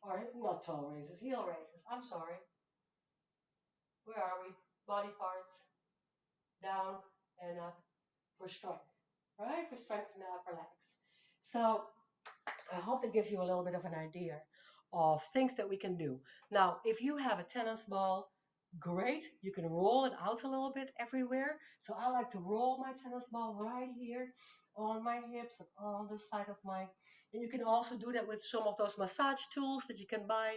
or not toe raises, heel raises. I'm sorry. Where are we? Body parts, down and up for strength, right? For strength in the upper legs. So I hope that gives you a little bit of an idea of things that we can do. Now, if you have a tennis ball, great. You can roll it out a little bit everywhere. So I like to roll my tennis ball right here on my hips and on the side of my. And you can also do that with some of those massage tools that you can buy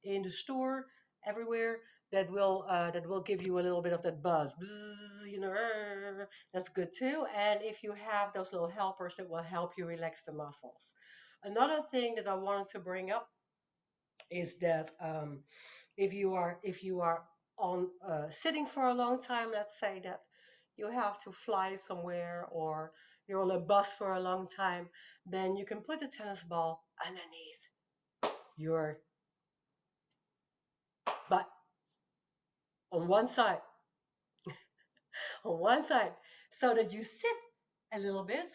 in the store everywhere that will give you a little bit of that buzz. Bzz, that's good too. And if you have those little helpers that will help you relax the muscles. Another thing that I wanted to bring up is that if you are on sitting for a long time, let's say that you have to fly somewhere or you're on a bus for a long time, then you can put the tennis ball underneath your butt on one side, on one side, so that you sit a little bit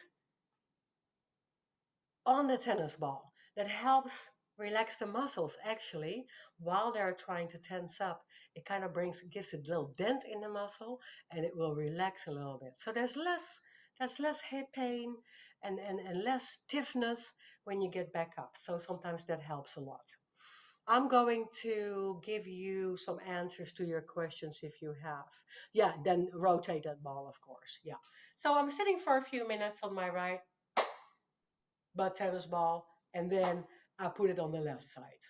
on the tennis ball. That helps relax the muscles actually while they're trying to tense up. It kind of gives a little dent in the muscle and it will relax a little bit. So there's less hip pain and less stiffness when you get back up. So sometimes that helps a lot. I'm going to give you some answers to your questions if you have. Yeah, then rotate that ball, of course. Yeah. So I'm sitting for a few minutes on my right butt tennis ball, and then I put it on the left side.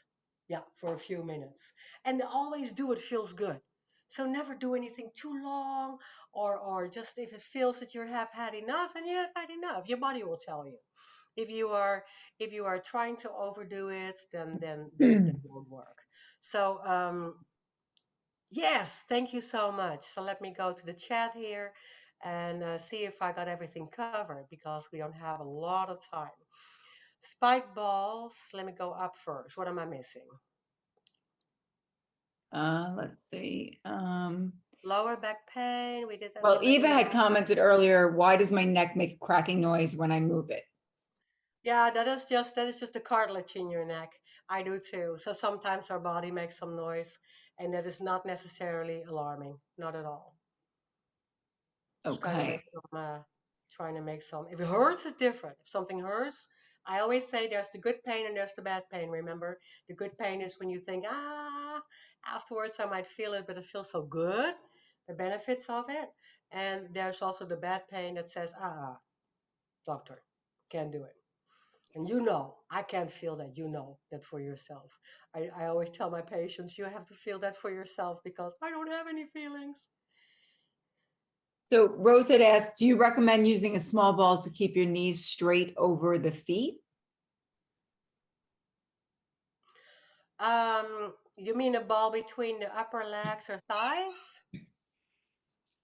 Yeah, for a few minutes. And always do what feels good. So never do anything too long, or just if it feels that you have had enough, and you have had enough. Your body will tell you. If you are trying to overdo it, then that won't work. So yes, thank you so much. So let me go to the chat here and see if I got everything covered because we don't have a lot of time. Spike balls. Let me go up first. What am I missing? Let's see. Lower back pain. We did that a Well, little bit Eva had more. commented earlier, why does my neck make a cracking noise when I move it? Yeah, that is just the cartilage in your neck. I do too. So sometimes our body makes some noise, and that is not necessarily alarming. Not at all. Just kind of Okay. make some, trying to make some. If it hurts, it's different. If something hurts, I always say there's the good pain and there's the bad pain. Remember, the good pain is when you think, afterwards I might feel it, but it feels so good, the benefits of it. And there's also the bad pain that says, doctor, can't do it. And you know, I can't feel that. You know that for yourself. I always tell my patients, you have to feel that for yourself because I don't have any feelings. So Rose had asked, do you recommend using a small ball to keep your knees straight over the feet? You mean a ball between the upper legs or thighs?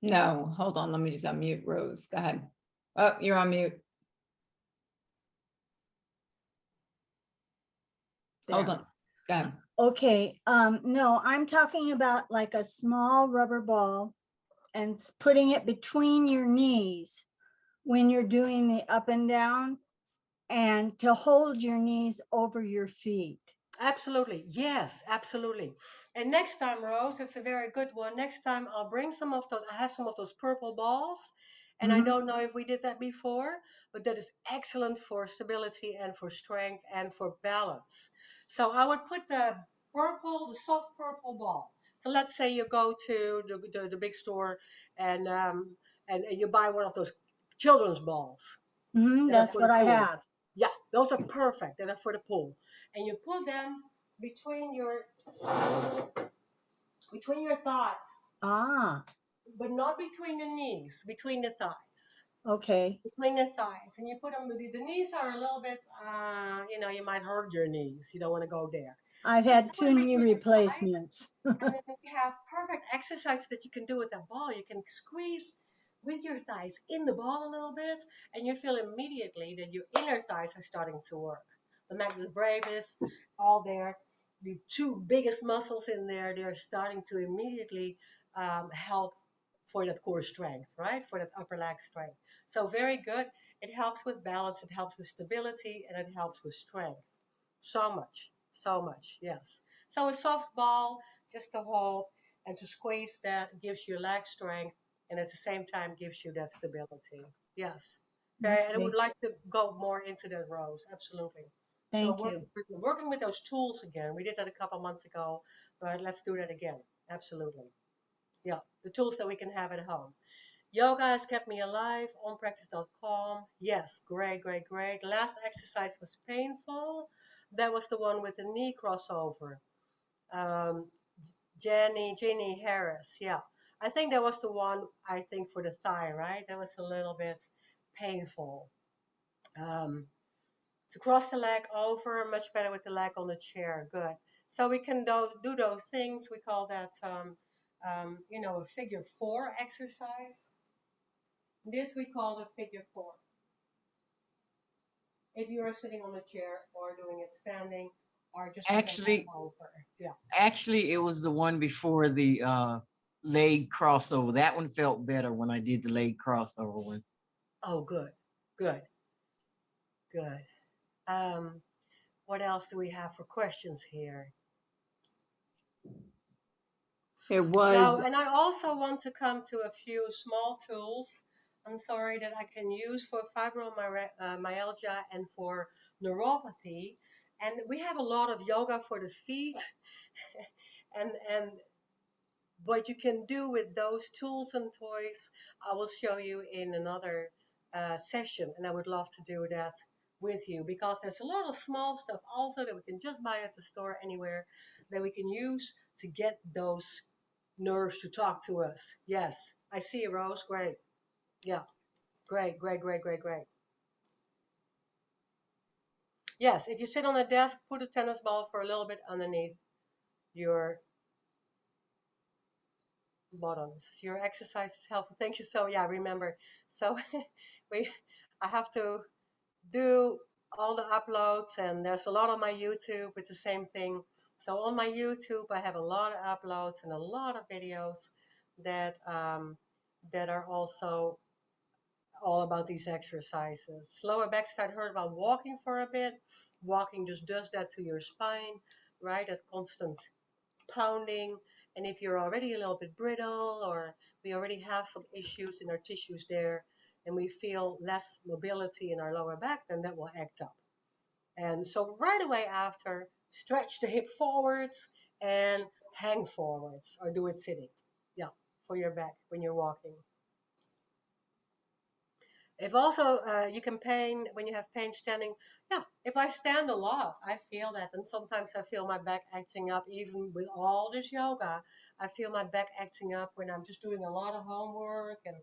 No, hold on. Let me just unmute Rose. Go ahead. Oh, you're on mute. Hold There. on. Go ahead. Okay, no, I'm talking about like a small rubber ball and putting it between your knees when you're doing the up and down and to hold your knees over your feet. Absolutely. Yes, absolutely. And next time, Rose, that's a very good one. Next time I'll bring some of those. I have some of those purple balls, and I Mhm. don't know if we did that before, but that is excellent for stability and for strength and for balance. So I would put the soft purple ball. So let's say you go to the big store and and you buy one of those children's balls that are That's for the what I pool. have. Yeah, those are perfect. That are for the pool. And you put them between your thighs, Ah, but not between the knees, between the thighs. okay. Between the thighs. And you put them, the knees are a little bit, you might hurt your knees. You don't want to go there. I've Just had put 2 them knee between your thighs. replacements. And then you have perfect exercises that you can do with the ball. You can squeeze with your thighs in the ball a little bit, and you feel immediately that your inner thighs are starting to work. The magnus brevis, all there, the two biggest muscles in there, they're starting to immediately help for that core strength, right? For that upper leg strength. So very good. It helps with balance, it helps with stability, and it helps with strength. So much, yes. So a soft ball, just to hold and to squeeze that gives you leg strength and at the same time gives you that stability. Yes. Okay, and I would Okay, like to go more into that, Rose. Absolutely. So thank you. working with those tools again. We did that a couple months ago, but let's do that again. Absolutely. Yeah, the tools that we can have at home. Yoga has kept me alive. Onpractice.com. Yes, great, great, great. Last exercise was painful. That was the one with the knee crossover. Um, Jenny Harris. Yeah, I think that was the one. I think for the thigh, right? That was a little bit painful. Um, to cross the leg over, much better with the leg on the chair. Good. So we can do those things. We call that, a figure four exercise. This we call the figure four. If you are sitting on a chair or doing it standing or just with the leg Actually, over. Yeah. actually, it was the one before the leg crossover. That one felt better when I did the leg crossover one. Oh, good, good, good. Um, what else do we have for questions here? There No, was, and I also want to come to a few small tools. I'm sorry that I can use for fibromyalgia and for neuropathy. And we have a lot of yoga for the feet, and what you can do with those tools and toys, I will show you in another session. And I would love to do that with you because there's a lot of small stuff also that we can just buy at the store anywhere that we can use to get those nerves to talk to us. Yes, I see you, Rose. Great. Yeah, great, great, great, great, great. Yes, if you sit on a desk, put a tennis ball for a little bit underneath your bottoms. Your exercise is helpful. Thank you. So yeah, remember. So we, I have to do all the uploads, and there's a lot on my YouTube. It's the same thing. So on my YouTube, I have a lot of uploads and a lot of videos that that are also all about these exercises. Lower back side, heard about walking for a bit. Walking just does that to your spine, right? That constant pounding. And if you're already a little bit brittle or we already have some issues in our tissues there and we feel less mobility in our lower back, then that will act up. And so right away after, stretch the hip forwards and hang forwards or do it sitting. Yeah, for your back when you're walking. If also you can pain when you have pain standing, yeah, if I stand a lot, I feel that. And sometimes I feel my back acting up, even with all this yoga. I feel my back acting up when I'm just doing a lot of homework and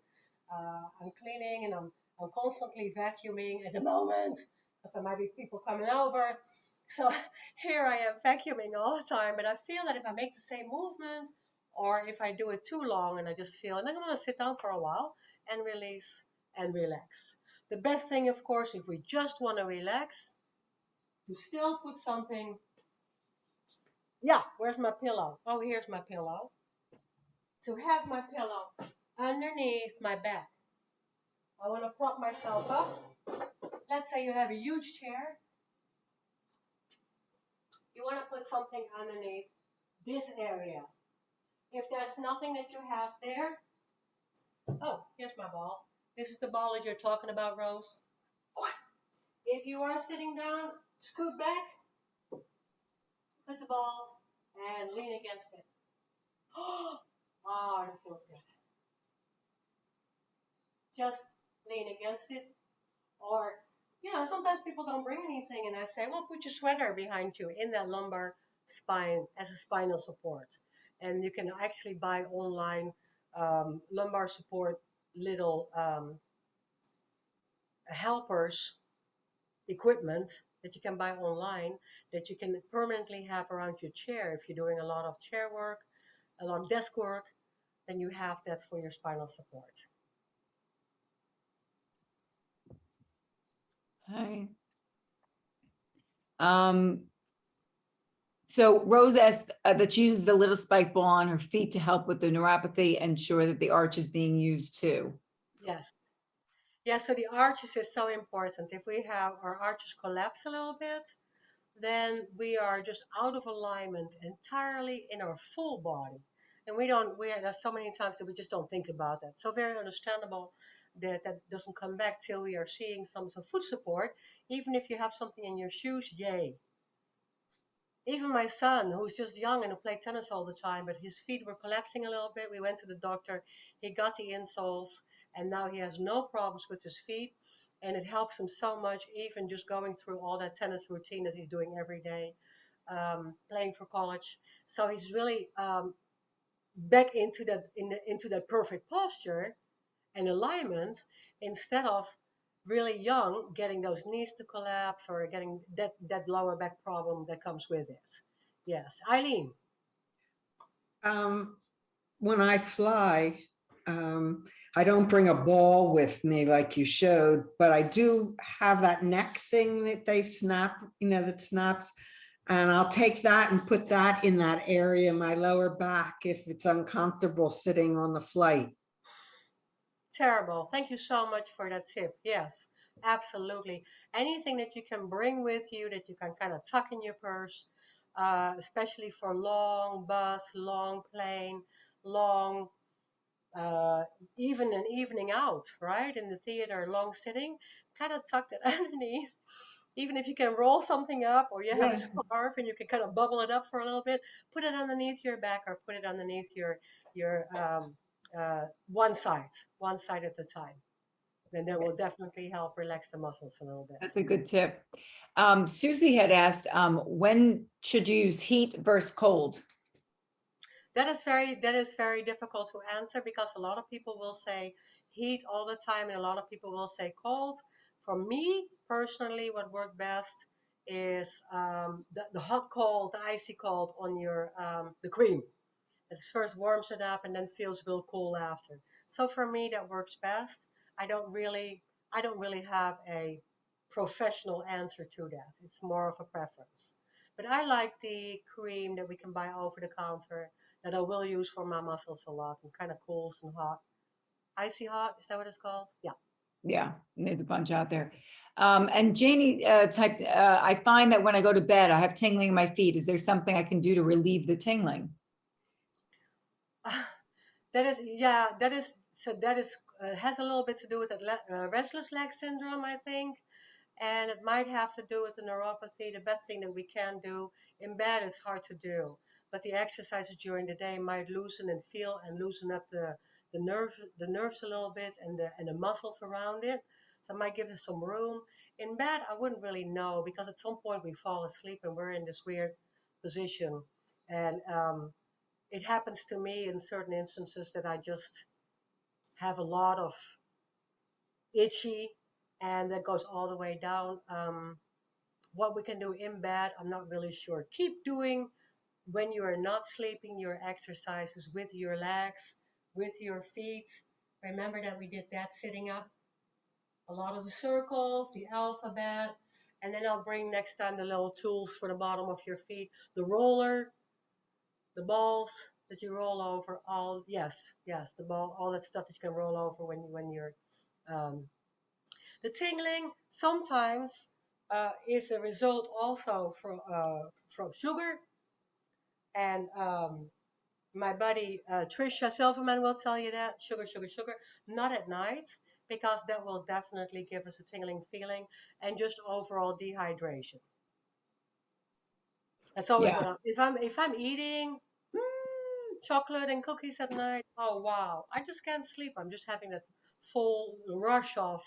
I'm cleaning and I'm constantly vacuuming at the moment because there might be people coming over. So here I am vacuuming all the time, but I feel that if I make the same movement or if I do it too long and I just feel, and then I'm going to sit down for a while and release and relax. The best thing, of course, if we just want to relax, to still put something. Yeah, where's my pillow? Oh, here's my pillow. To have my pillow underneath my back. I want to prop myself up. Let's say you have a huge chair. You want to put something underneath this area. If there's nothing that you have there, oh, here's my ball. This is the ball that you're talking about, Rose. If you are sitting down, scoot back, put the ball, and lean against it. Oh, that feels good. Just lean against it. Or, sometimes people don't bring anything, and I say, well, put your sweater behind you in that lumbar spine as a spinal support. And you can actually buy online lumbar support little helpers, equipment that you can buy online that you can permanently have around your chair. If you're doing a lot of chair work, a lot of desk work, then you have that for your spinal support. Okay. Um, so Rose asked that she uses the little spike ball on her feet to help with the neuropathy and ensure that the arch is being used too. Yes. Yeah, so the arches is so important. If we have our arches collapse a little bit, then we are just out of alignment entirely in our full body. And there's so many times that we just don't think about that. So very understandable that that doesn't come back till we are seeing some foot support. Even if you have something in your shoes, yay. Even my son, who's just young and who played tennis all the time, but his feet were collapsing a little bit. We went to the doctor. He got the insoles, and now he has no problems with his feet. And it helps him so much, even just going through all that tennis routine that he's doing every day, playing for college. So he's really back into that perfect posture and alignment instead of really young getting those knees to collapse or getting that lower back problem that comes with it. Yes, Eileen. Um, when I fly, I don't bring a ball with me like you showed, but I do have that neck thing that they snap, that snaps. And I'll take that and put that in that area, my lower back, if it's uncomfortable sitting on the flight. Terrible. Thank you so much for that tip. Yes, absolutely. Anything that you can bring with you that you can kind of tuck in your purse, especially for long bus, long plane, long uh, even an evening out, right? In the theater, long sitting, kind of tuck it underneath. Even if you can roll something up or you have a Yeah. scarf and you can kind of bubble it up for a little bit, put it underneath your back or put it underneath your one side at a time. Then that will definitely help relax the muscles a little bit. That's a good tip. Susie had asked, when should you use heat versus cold? That is very difficult to answer because a lot of people will say heat all the time and a lot of people will say cold. For me personally, what worked best is the hot cold, the icy cold on your the cream. It first warms it up and then feels real cool after. So for me, that works best. I don't really, I don't really have a professional answer to that. It's more of a preference. But I like the cream that we can buy over the counter that I will use for my muscles a lot and kind of cools and hot. Icy hot, is that what it's called? Yeah. Yeah, and there's a bunch out there. And Janie typed, I find that when I go to bed, I have tingling in my feet. Is there something I can do to relieve the tingling? That is has a little bit to do with restless leg syndrome, I think, and it might have to do with the neuropathy. The best thing that we can do in bed is hard to do, but the exercises during the day might loosen and feel and loosen up the nerves a little bit and the muscles around it. So it might give us some room. In bed, I wouldn't really know because at some point we fall asleep and we're in this weird position, and it happens to me in certain instances that I just have a lot of itchy, and that goes all the way down. What we can do in bed, I'm not really sure. Keep doing when you are not sleeping your exercises with your legs, with your feet. Remember that we did that sitting up, a lot of the circles, the alphabet, and then I'll bring next time the little tools for the bottom of your feet, the roller, the balls that you roll over, all yes, the ball, all that stuff that you can roll over when you're um, the tingling sometimes is a result also from sugar. And my buddy Trisha Silverman will tell you that sugar, sugar, sugar, not at night, because that will definitely give us a tingling feeling and just overall dehydration. That's always Yeah. what if I'm eating chocolate and cookies at night. Oh wow, I just can't sleep. I'm just having that full rush of.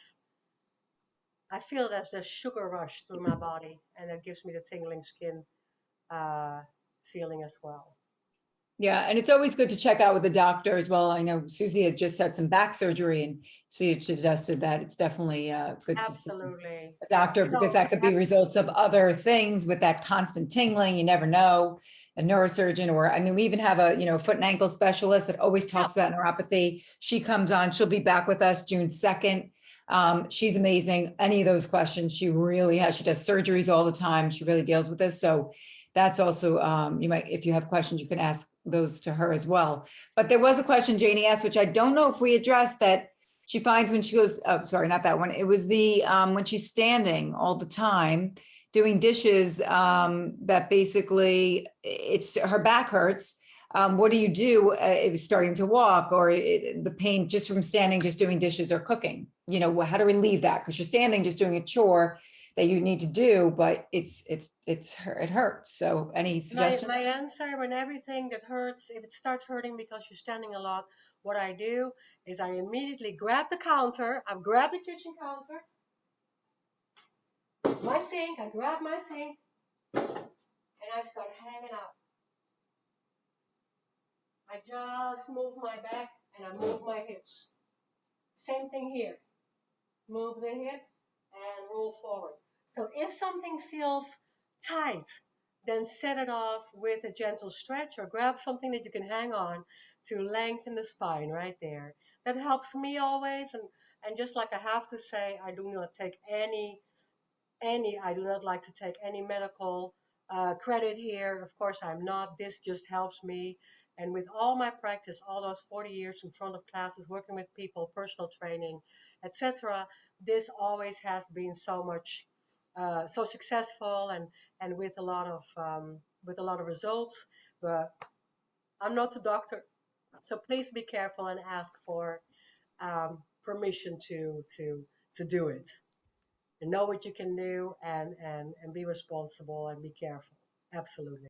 I feel there's the sugar rush through my body, and that gives me the tingling skin uh, feeling as well. Yeah, and it's always good to check out with the doctor as well. I know Susie had just had some back surgery and she had suggested that it's definitely good to see Absolutely. a doctor because So, that could be results of other things with that constant tingling. You never know. A neurosurgeon, or I mean, we even have a foot and ankle specialist that always yeah, talks about neuropathy. She comes on. She'll be back with us June 2nd. She's amazing. Any of those questions, she really has. She does surgeries all the time. She really deals with this. So that's also, you might, if you have questions, you can ask those to her as well. But there was a question Janie asked, which I don't know if we addressed, that she finds when she goes, oh, sorry, not that one. It was the, when she's standing all the time doing dishes, that basically it's her back hurts. What do you do if it's starting to walk, or the pain just from standing, just doing dishes or cooking? How to relieve that? Because you're standing, just doing a chore that you need to do, but it hurts. So any my suggestions? my answer when everything that hurts, if it starts hurting because you're standing a lot, what I do is I immediately grab the counter. I grab the kitchen counter, my sink. I grab my sink and I start hanging out. I just move my back and I move my hips. Same thing here. Move the hip and roll forward. So if something feels tight, then set it off with a gentle stretch or grab something that you can hang on to lengthen the spine right there. That helps me always. And just like I have to say, I do not take I do not like to take any medical credit here. Of course, I'm not. This just helps me. And with all my practice, all those 40 years in front of classes, working with people, personal training, etc., this always has been so successful and with a lot of results. But I'm not a doctor. So please be careful and ask for permission to do it. And know what you can do and be responsible and be careful. Absolutely.